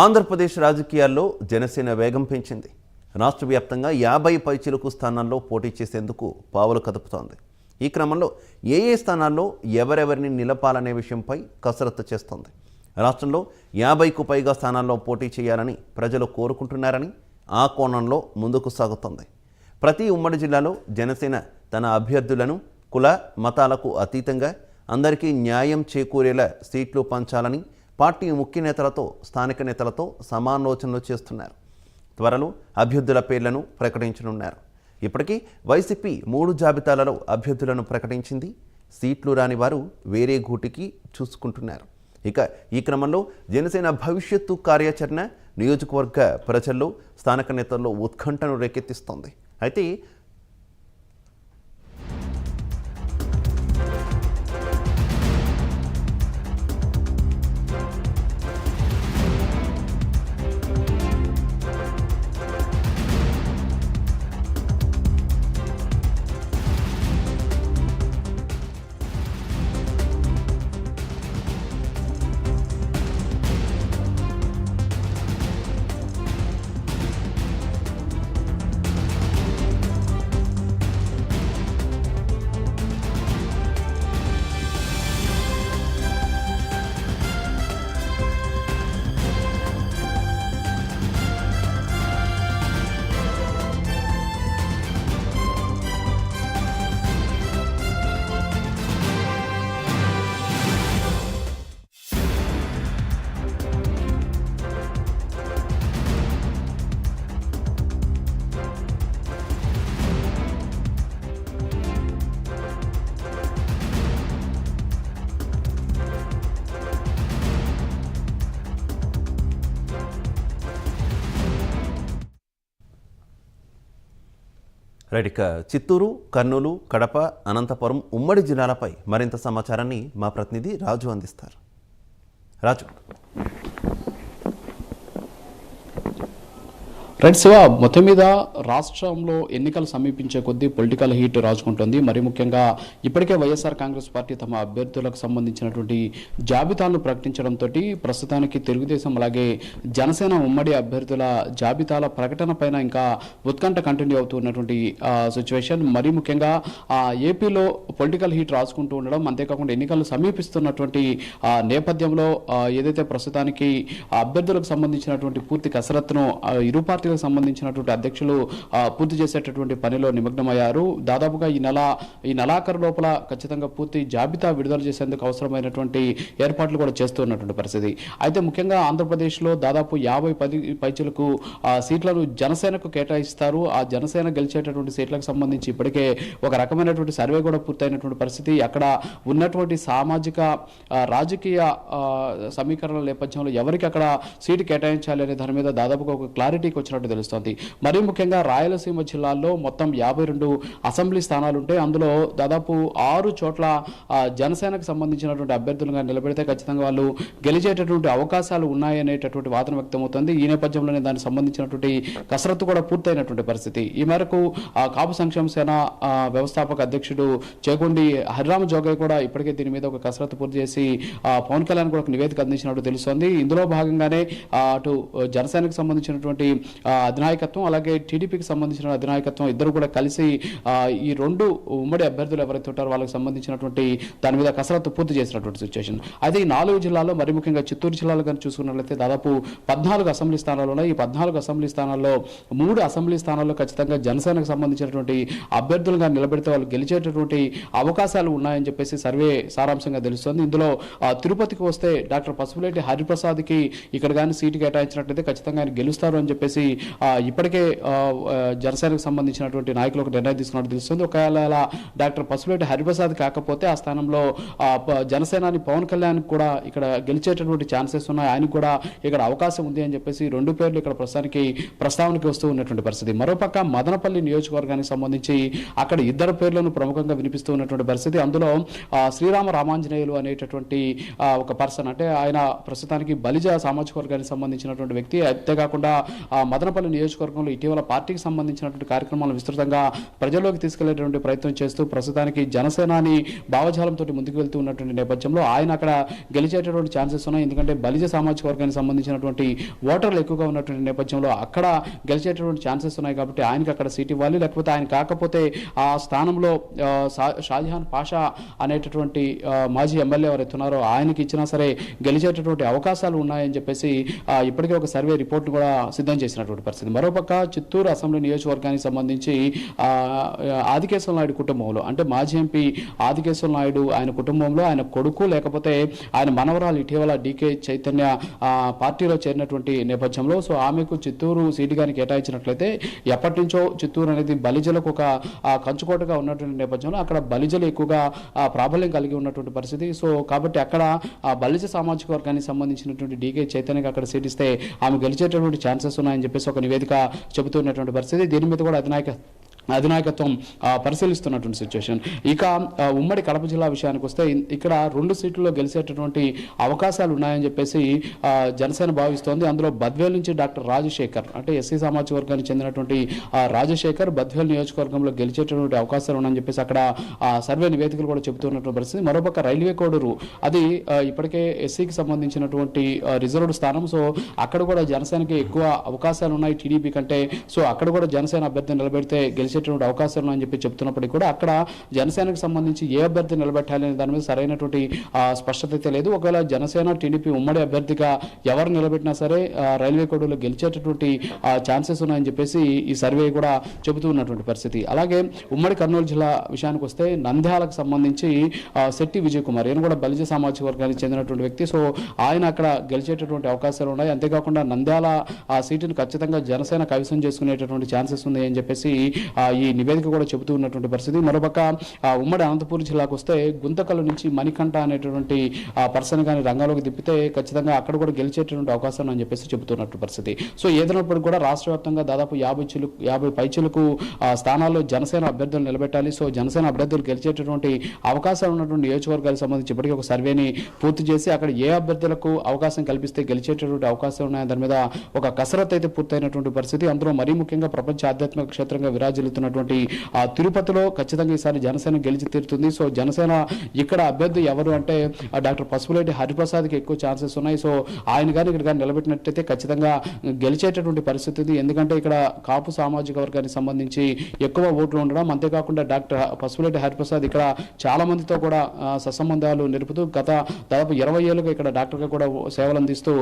ఆంధ్రప్రదేశ్ రాజకీయాల్లో జనసేన వేగం పెంచింది. రాష్ట్ర వ్యాప్తంగా 50 పైచిలుకు స్థానాల్లో పోటీ చేసేందుకు పావులు కదుపుతోంది. ఈ క్రమంలో ఏ స్థానాల్లో ఎవరెవరిని నిలపాలనే విషయంపై కసరత్తు చేస్తోంది. రాష్ట్రంలో 50కు పైగా స్థానాల్లో పోటీ చేయాలని ప్రజలు కోరుకుంటున్నారని ఆ కోణంలో ముందుకు సాగుతోంది. ప్రతి ఉమ్మడి జిల్లాలో జనసేన తన అభ్యర్థులను కుల మతాలకు అతీతంగా అందరికీ న్యాయం చేకూరేలా సీట్లు పంచాలని పార్టీ ముఖ్య నేతలతో స్థానిక నేతలతో సమాలోచనలు చేస్తున్నారు. త్వరలో అభ్యర్థుల పేర్లను ప్రకటించనున్నారు. ఇప్పటికీ వైసీపీ 3 జాబితాలలో అభ్యర్థులను ప్రకటించింది. సీట్లు రాని వారు వేరే గూటికి చూసుకుంటున్నారు. ఇక ఈ క్రమంలో జనసేన భవిష్యత్తు కార్యాచరణ నియోజకవర్గ ప్రజల్లో స్థానిక నేతల్లో ఉత్కంఠను రేకెత్తిస్తోంది. అయితే ఇక చిత్తూరు, కర్నూలు, కడప, అనంతపురం ఉమ్మడి జిల్లాలపై మరింత సమాచారాన్ని మా ప్రతినిధి రాజు అందిస్తారు. రాజు. రైట్ శివ, మొత్తం మీద రాష్ట్రంలో ఎన్నికలు సమీపించే కొద్దీ పొలిటికల్ హీట్ రాజుకుంటుంది. మరి ముఖ్యంగా ఇప్పటికే వైఎస్ఆర్ కాంగ్రెస్ పార్టీ తమ అభ్యర్థులకు సంబంధించినటువంటి జాబితాలను ప్రకటించడంతో ప్రస్తుతానికి తెలుగుదేశం అలాగే జనసేన ఉమ్మడి అభ్యర్థుల జాబితాల ప్రకటన పైన ఇంకా ఉత్కంఠ కంటిన్యూ అవుతున్నటువంటి సిచ్యువేషన్. మరి ముఖ్యంగా ఏపీలో పొలిటికల్ హీట్ రాజుకుంటూ ఉండడం, అంతేకాకుండా ఎన్నికలు సమీపిస్తున్నటువంటి నేపథ్యంలో ఏదైతే ప్రస్తుతానికి అభ్యర్థులకు సంబంధించినటువంటి పూర్తి కసరత్తును ఇరు పార్టీలకు సంబంధించినటువంటి అధ్యక్షులు పూర్తి చేసేటటువంటి పనిలో నిమగ్నమయ్యారు. దాదాపుగా ఈ నెలాఖరు లోపల ఖచ్చితంగా పూర్తి జాబితా విడుదల చేసేందుకు అవసరమైనటువంటి ఏర్పాట్లు కూడా చేస్తున్నటువంటి పరిస్థితి. అయితే ముఖ్యంగా ఆంధ్రప్రదేశ్లో దాదాపు 50 పైచులకు సీట్లను జనసేనకు కేటాయిస్తారు. ఆ జనసేన గెలిచేటటువంటి సీట్లకు సంబంధించి ఇప్పటికే ఒక రకమైనటువంటి సర్వే కూడా పూర్తయినటువంటి పరిస్థితి. అక్కడ ఉన్నటువంటి సామాజిక రాజకీయ సమీకరణల నేపథ్యంలో ఎవరికి అక్కడ సీటు కేటాయించాలి అనే దాని మీద దాదాపుగా ఒక క్లారిటీకి వచ్చినట్టు తెలుస్తోంది. మరీ ముఖ్యంగా రాయలసీమ జిల్లాల్లో మొత్తం 52 అసెంబ్లీ స్థానాలు ఉంటాయి. అందులో దాదాపు 6 చోట్ల జనసేనకు సంబంధించినటువంటి అభ్యర్థులుగా నిలబెడితే ఖచ్చితంగా వాళ్ళు గెలిచేటటువంటి అవకాశాలు ఉన్నాయనేటటువంటి వాదన వ్యక్తమవుతుంది. ఈ నేపథ్యంలోనే దానికి సంబంధించినటువంటి కసరత్తు కూడా పూర్తయినటువంటి పరిస్థితి. ఈ మేరకు కాపు సంక్షేమ సేన వ్యవస్థాపక అధ్యక్షుడు చేకొండి హరిరామ జోగయ్య కూడా ఇప్పటికే దీని మీద ఒక కసరత్తు పూర్తి చేసి పవన్ కళ్యాణ్ కూడా ఒక నివేదిక అందించినట్టు తెలుస్తోంది. ఇందులో భాగంగానే అటు జనసేనకు సంబంధించినటువంటి అధినాయకత్వం అలాగే టీడీపీకి సంబంధించిన అధినాయకత్వం ఇద్దరు కూడా కలిసి ఈ 2 ఉమ్మడి అభ్యర్థులు ఎవరైతే ఉంటారో వాళ్ళకి సంబంధించినటువంటి దాని మీద కసరత్తు పూర్తి చేసినటువంటి సిచ్యువేషన్. అయితే ఈ 4 జిల్లాల్లో మరి ముఖ్యంగా చిత్తూరు జిల్లాలో కానీ చూసుకున్నట్లయితే దాదాపు 14 అసెంబ్లీ స్థానాలు ఉన్నాయి. ఈ 14 అసెంబ్లీ స్థానాల్లో 3 అసెంబ్లీ స్థానాల్లో ఖచ్చితంగా జనసేనకు సంబంధించినటువంటి అభ్యర్థులుగా నిలబెడితే వాళ్ళు గెలిచేటటువంటి అవకాశాలు ఉన్నాయని చెప్పేసి సర్వే సారాంశంగా తెలుస్తోంది. ఇందులో తిరుపతికి వస్తే డాక్టర్ పసుపులేటి హరిప్రసాద్కి ఇక్కడ కానీ సీటు కేటాయించినట్లయితే ఖచ్చితంగా ఆయన గెలుస్తారు అని చెప్పేసి ఇప్పటికే జనసేనకు సంబంధించినటువంటి నాయకులు ఒక నిర్ణయం తీసుకున్నట్టు తెలుస్తుంది. ఒకవేళ డాక్టర్ పసుపులేటి హరిప్రసాద్ కాకపోతే ఆ స్థానంలో జనసేనాని పవన్ కళ్యాణ్ కూడా ఇక్కడ గెలిచేటటువంటి ఛాన్సెస్ ఉన్నాయి. ఆయనకు కూడా ఇక్కడ అవకాశం ఉంది అని చెప్పేసి 2 పేర్లు ఇక్కడ ప్రస్తుతానికి ప్రస్తావనకి వస్తూ ఉన్నటువంటి పరిస్థితి. మరోపక్క మదనపల్లి నియోజకవర్గానికి సంబంధించి అక్కడ 2 పేర్లను ప్రముఖంగా వినిపిస్తూ ఉన్నటువంటి పరిస్థితి. అందులో శ్రీరామ రామాంజనేయులు అనేటటువంటి ఒక పర్సన్, అంటే ఆయన ప్రస్తుతానికి బలిజ సామాజిక వర్గానికి సంబంధించినటువంటి వ్యక్తి. అంతేకాకుండా మదనపల్లి నియోజకవర్గంలో ఇటీవల పార్టీకి సంబంధించినటువంటి కార్యక్రమాలను విస్తృతంగా ప్రజల్లోకి తీసుకెళ్లేటువంటి ప్రయత్నం చేస్తూ ప్రస్తుతానికి జనసేనాని భావజాలంతో ముందుకు వెళ్తూ ఉన్నటువంటి నేపథ్యంలో ఆయన అక్కడ గెలిచేటటువంటి ఛాన్సెస్ ఉన్నాయి. ఎందుకంటే బలిజ సామాజిక వర్గానికి సంబంధించినటువంటి ఓటర్లు ఎక్కువగా ఉన్నటువంటి నేపథ్యంలో అక్కడ గెలిచేటటువంటి ఛాన్సెస్ ఉన్నాయి. కాబట్టి ఆయనకి అక్కడ సీట్ ఇవ్వాలి, లేకపోతే ఆయన కాకపోతే ఆ స్థానంలో షాజహాన్ పాషా అనేటటువంటి మాజీ ఎమ్మెల్యే ఎవరైతే ఉన్నారో ఆయనకి ఇచ్చినా సరే గెలిచేటటువంటి అవకాశాలు ఉన్నాయని చెప్పేసి ఇప్పటికే ఒక సర్వే రిపోర్ట్ కూడా సిద్ధం చేసినటువంటి పరిస్థితి. మరోపక్క చిత్తూరు అసెంబ్లీ నియోజకవర్గానికి సంబంధించి ఆదికేశ్వర నాయుడు కుటుంబంలో అంటే మాజీ ఎంపీ ఆదికేశ్వర నాయుడు ఆయన కుటుంబంలో ఆయన కొడుకు లేకపోతే ఆయన మనవరాలు ఇటీవల డీకే చైతన్య పార్టీలో చేరినటువంటి నేపథ్యంలో సో ఆమెకు చిత్తూరు సీటు కానీ కేటాయించినట్లయితే ఎప్పటి నుంచో చిత్తూరు అనేది బలిజలకు ఒక కంచుకోటగా ఉన్నటువంటి నేపథ్యంలో అక్కడ బలిజలు ఎక్కువగా ప్రాబల్యం కలిగి ఉన్నటువంటి పరిస్థితి. సో కాబట్టి అక్కడ బలిజ సామాజిక వర్గానికి సంబంధించినటువంటి డీకే చైతన్యకి అక్కడ సీట్ ఇస్తే ఆమె గెలిచేటటువంటి ఛాన్సెస్ ఉన్నాయని చెప్పేసి ఒక నివేదిక చెబుతున్నటువంటి పరిస్థితి. దీని మీద కూడా అధినాయకత్వం పరిశీలిస్తున్నటువంటి సిచ్యువేషన్. ఇక ఉమ్మడి కడప జిల్లా విషయానికి వస్తే ఇక్కడ 2 సీట్లలో గెలిచేటటువంటి అవకాశాలు ఉన్నాయని చెప్పేసి జనసేన భావిస్తోంది. అందులో బద్వేల్ నుంచి డాక్టర్ రాజశేఖర్ అంటే ఎస్సీ సామాజిక వర్గానికి చెందినటువంటి రాజశేఖర్ బద్వేల్ నియోజకవర్గంలో గెలిచేటటువంటి అవకాశాలు ఉన్నాయని చెప్పేసి అక్కడ సర్వే నివేదికలు కూడా చెబుతున్నటువంటి పరిస్థితి. మరోపక్క రైల్వే కోడూరు అది ఇప్పటికే ఎస్సీకి సంబంధించినటువంటి రిజర్వ్డ్ స్థానం. సో అక్కడ కూడా జనసేనకి ఎక్కువ అవకాశాలు ఉన్నాయి టీడీపీ కంటే. సో అక్కడ కూడా జనసేన అభ్యర్థిని నిలబెడితే గెలిచేటువంటి అవకాశాలు అని చెప్పి చెప్తున్నప్పటికీ కూడా అక్కడ జనసేనకు సంబంధించి ఏ అభ్యర్థి నిలబెట్టాలి అనే దాని మీద సరైనటువంటి స్పష్టత అయితే లేదు. ఒకవేళ జనసేన టీడీపీ ఉమ్మడి అభ్యర్థిగా ఎవరు నిలబెట్టినా సరే రైల్వే కోడూరులో గెలిచేటటువంటి ఛాన్సెస్ ఉన్నాయని చెప్పేసి ఈ సర్వే కూడా చెబుతూ ఉన్నటువంటి పరిస్థితి. అలాగే ఉమ్మడి కర్నూలు జిల్లా విషయానికి వస్తే నంద్యాలకు సంబంధించి శెట్టి విజయ్ కుమార్ ఈయన కూడా బలిజ సామాజిక వర్గానికి చెందినటువంటి వ్యక్తి. సో ఆయన అక్కడ గెలిచేటటువంటి అవకాశాలు ఉన్నాయి. అంతేకాకుండా నంద్యాల సీటును ఖచ్చితంగా జనసేన కైవసం చేసుకునేటటువంటి ఛాన్సెస్ ఉన్నాయి అని చెప్పేసి ఈ నివేదిక కూడా చెబుతూ ఉన్నటువంటి పరిస్థితి. మరోపక్క ఉమ్మడి అనంతపురం జిల్లాకు వస్తే గుంతకల్లు నుంచి మణికంఠ అనేటువంటి పర్సన్ కానీ రంగంలోకి తిప్పితే ఖచ్చితంగా అక్కడ కూడా గెలిచేటటువంటి అవకాశం అని చెప్పేసి చెబుతున్నటువంటి పరిస్థితి. సో ఏదైనప్పటికీ కూడా రాష్ట్ర వ్యాప్తంగా దాదాపు 50 పైచిలకు స్థానాల్లో జనసేన అభ్యర్థులు నిలబెట్టాలి. సో జనసేన అభ్యర్థులు గెలిచేటటువంటి అవకాశాలు ఉన్నటువంటి నియోజకవర్గాలకు సంబంధించి ఇప్పటికీ ఒక సర్వేని పూర్తి చేసి అక్కడ ఏ అభ్యర్థులకు అవకాశం కల్పిస్తే గెలిచేటటువంటి అవకాశం ఉన్నాయో దాని మీద ఒక కసరత్తు అయితే పూర్తయినటువంటి పరిస్థితి. అందులో మరీ ముఖ్యంగా ప్రపంచ ఆధ్యాత్మిక క్షేత్రంగా విరాజిల్లుతున్నటువంటి తిరుపతిలో ఖచ్చితంగా ఈసారి జనసేన గెలిచి తీరుతుంది. సో జనసేన ఇక్కడ అభ్యర్థి ఎవరు అంటే డాక్టర్ పసుపులేటి హరిప్రసాద్కి ఎక్కువ ఛాన్సెస్ ఉన్నాయి. సో ఆయన కానీ ఇక్కడ కానీ నిలబెట్టినట్టయితే ఖచ్చితంగా గెలిచేటటువంటి పరిస్థితి ఉంది. ఎందుకంటే ఇక్కడ కాపు సామాజిక వర్గానికి సంబంధించి ఎక్కువ ఓట్లు ఉండడం, అంతేకాకుండా డాక్టర్ పసుపులేటి హరిప్రసాద్ ఇక్కడ చాలా మందితో కూడా సత్సంబంధాలు నిలుపుతూ గత దాదాపు 20 ఏళ్ళుగా ఇక్కడ డాక్టర్గా కూడా సేవలు అందిస్తూ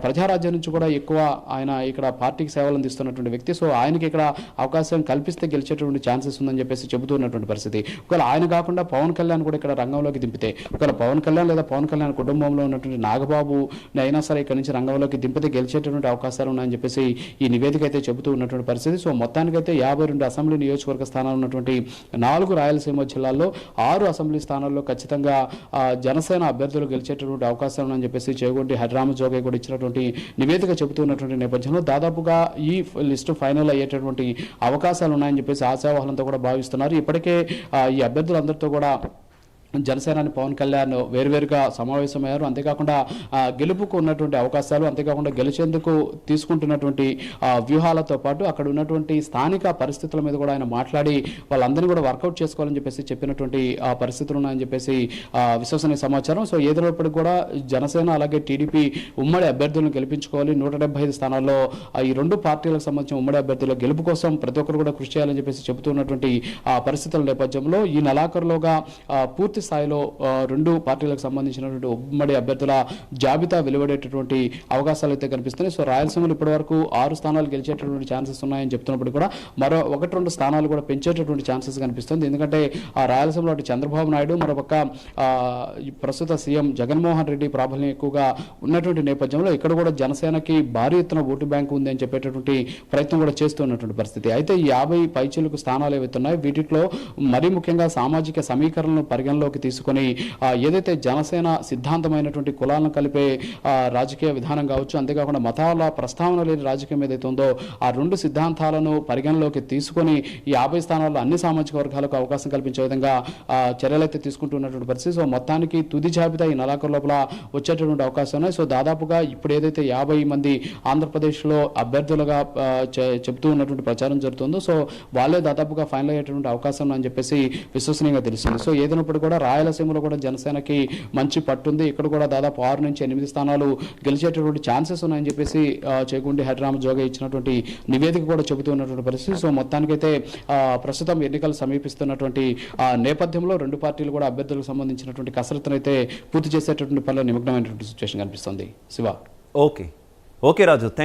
ప్రజారాజ్యం నుంచి కూడా ఎక్కువ ఆయన ఇక్కడ పార్టీకి సేవలు అందిస్తున్నటువంటి వ్యక్తి. సో ఆయనకి ఇక్కడ అవకాశం కల్పిస్తే గెలిచేటువంటి ఛాన్సెస్ ఉందని చెప్పేసి చెబుతున్నటువంటి పరిస్థితి. ఒకవేళ ఆయన కాకుండా పవన్ కళ్యాణ్ కూడా ఇక్కడ రంగంలోకి దింపితే ఒకవేళ పవన్ కళ్యాణ్ లేదా పవన్ కళ్యాణ్ కుటుంబంలో ఉన్నటువంటి నాగబాబు అయినా సరే ఇక్కడ నుంచి రంగంలోకి దింపితే గెలిచేటటువంటి అవకాశాలు ఉన్నాయని చెప్పేసి ఈ నివేదిక అయితే చెబుతూ ఉన్నటువంటి పరిస్థితి. సో మొత్తానికైతే 52 అసెంబ్లీ నియోజకవర్గ స్థానాలు ఉన్నటువంటి 4 రాయలసీమ జిల్లాల్లో 6 అసెంబ్లీ స్థానాల్లో ఖచ్చితంగా జనసేన అభ్యర్థులు గెలిచేటటువంటి అవకాశాలు ఉన్నాయని చెప్పేసి చేగొండి హరిరామ జోగే కూడా ఇచ్చినటువంటి నివేదిక చెబుతున్నటువంటి నేపథ్యంలో దాదాపుగా ఈ లిస్టు ఫైనల్ అయ్యేటటువంటి అవకాశాలు ఉన్నాయని చెప్పేసి ఆశావాహులంతా కూడా భావిస్తున్నారు. ఇప్పటికే ఈ అభ్యర్థులందరితో కూడా జనసేనాని పవన్ కళ్యాణ్ వేరువేరుగా సమావేశమయ్యారు. అంతేకాకుండా గెలుపుకు ఉన్నటువంటి అవకాశాలు, అంతేకాకుండా గెలిచేందుకు తీసుకుంటున్నటువంటి వ్యూహాలతో పాటు అక్కడ ఉన్నటువంటి స్థానిక పరిస్థితుల మీద కూడా ఆయన మాట్లాడి వాళ్ళందరినీ కూడా వర్కౌట్ చేసుకోవాలని చెప్పేసి చెప్పినటువంటి పరిస్థితులు ఉన్నాయని చెప్పేసి విశ్వసనీయ సమాచారం. సో ఏదైనప్పటికీ కూడా జనసేన అలాగే టీడీపీ ఉమ్మడి అభ్యర్థులను గెలిపించుకోవాలి. 175 స్థానాల్లో ఈ 2 పార్టీలకు సంబంధించిన ఉమ్మడి అభ్యర్థుల గెలుపు కోసం ప్రతి ఒక్కరు కూడా కృషి చేయాలని చెప్పేసి చెబుతున్నటువంటి పరిస్థితుల నేపథ్యంలో ఈ నెలాఖరులోగా పూర్తి స్థాయిలో 2 పార్టీలకు సంబంధించినటువంటి ఉమ్మడి అభ్యర్థుల జాబితా వెలువడేటటువంటి అవకాశాలు అయితే కనిపిస్తున్నాయి. సో రాయలసీమలో ఇప్పటి వరకు 6 స్థానాలు గెలిచేటటువంటి ఛాన్సెస్ ఉన్నాయని చెప్తున్నప్పుడు కూడా మరో 1-2 స్థానాలు కూడా పెంచేటటువంటి ఛాన్సెస్ కనిపిస్తుంది. ఎందుకంటే రాయలసీమలో అటు చంద్రబాబు నాయుడు మరోపక్క ప్రస్తుత సీఎం జగన్మోహన్ రెడ్డి ప్రాబల్యం ఎక్కువగా ఉన్నటువంటి నేపథ్యంలో ఇక్కడ కూడా జనసేనకి భారీ ఎత్తున ఓటు బ్యాంకు ఉంది అని చెప్పేటటువంటి ప్రయత్నం కూడా చేస్తున్నటువంటి పరిస్థితి. అయితే ఈ 50 పైచిలకు స్థానాలు ఏవైతున్నాయి వీటిలో మరీ ముఖ్యంగా సామాజిక సమీకరణను పరిగణలో పరిగణలోకి తీసుకొని ఏదైతే జనసేన సిద్ధాంతమైనటువంటి కులాలను కలిపే రాజకీయ విధానం కావచ్చు, అంతేకాకుండా మతాల ప్రస్తావన లేని రాజకీయం ఏదైతే ఉందో ఆ రెండు సిద్ధాంతాలను పరిగణలోకి తీసుకొని ఈ 50 స్థానాల్లో అన్ని సామాజిక వర్గాలకు అవకాశం కల్పించే విధంగా చర్యలైతే తీసుకుంటున్నటువంటి పరిస్థితి. సో మొత్తానికి తుది జాబితా ఈ నెలాఖరు లోపల వచ్చేటటువంటి అవకాశం ఉన్నాయి. సో దాదాపుగా ఇప్పుడు ఏదైతే 50 మంది ఆంధ్రప్రదేశ్లో అభ్యర్థులుగా చెబుతూ ఉన్నటువంటి ప్రచారం జరుగుతుందో సో వాళ్ళే దాదాపుగా ఫైనల్ అయ్యేటువంటి అవకాశం అని చెప్పేసి విశ్వసనీయంగా తెలుస్తుంది. సో ఏదైనప్పుడు కూడా రాయలసీమలో కూడా జనసేనకి మంచి పట్టుంది. ఇక్కడ కూడా దాదాపు 6 నుంచి 8 స్థానాలు గెలిచేటటువంటి ఛాన్సెస్ ఉన్నాయని చెప్పేసి చేగుండి హరిరామ జోగ ఇచ్చినటువంటి నివేదిక కూడా చెబుతూ ఉన్నటువంటి పరిస్థితి. సో మొత్తానికైతే ప్రస్తుతం ఎన్నికలు సమీపిస్తున్నటువంటి నేపథ్యంలో రెండు పార్టీలు కూడా అభ్యర్థులకు సంబంధించినటువంటి కసరత్తును అయితే పూర్తి చేసేటటువంటి పనిలో నిమగ్నమైనటువంటి సిచ్యువేషన్ కనిపిస్తుంది. శివ. ఓకే రాజు.